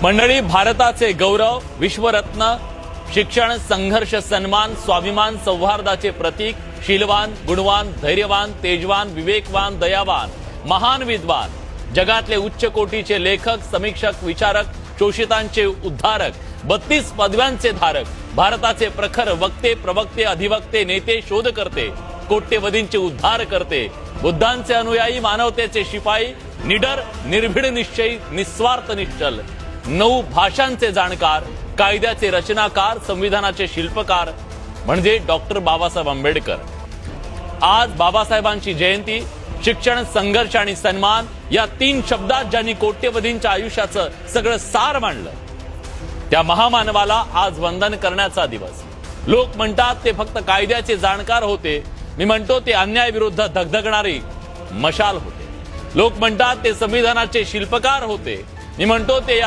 मंडळी, भारताचे गौरव, विश्वरत्न, शिक्षण, संघर्ष, सन्मान, स्वाभिमान, सौहार्दाचे प्रतीक, शीलवान, गुणवान, धैर्यवान, तेजवान, विवेकवान, दयावान, महान विद्वान, जगातले उच्च कोटीचे लेखक, समीक्षक, विचारक, शोषितांचे उद्धारक, 32 पदव्यांचे धारक, भारताचे प्रखर वक्ते, प्रवक्ते, अधिवक्ते, नेते, शोधकर्ते, कोट्यवधींचे उद्धार करते, बुद्धांचे अनुयायी, मानवतेचे शिपाई, निडर, निर्भीड निश्चयी, निस्वार्थ निश्चल, 9 भाषांचे जाणकार, कायद्याचे रचनाकार, संविधानाचे शिल्पकार म्हणजे डॉक्टर बाबासाहेब आंबेडकर। आज बाबासाहेबांची जयंती। शिक्षण, संघर्ष आणि सन्मान या 3 शब्दात ज्यांनी कोट्यवधींच्या आयुष्याचं सगळं सार मांडलं, त्या महामानवाला आज वंदन करण्याचा दिवस। लोक म्हणतात ते फक्त कायद्याचे जाणकार होते, मी म्हणतो ते अन्यायाविरुद्ध धगधगणारी मशाल होते। लोक म्हणतात ते संविधानाचे शिल्पकार होते, मी म्हणतो ते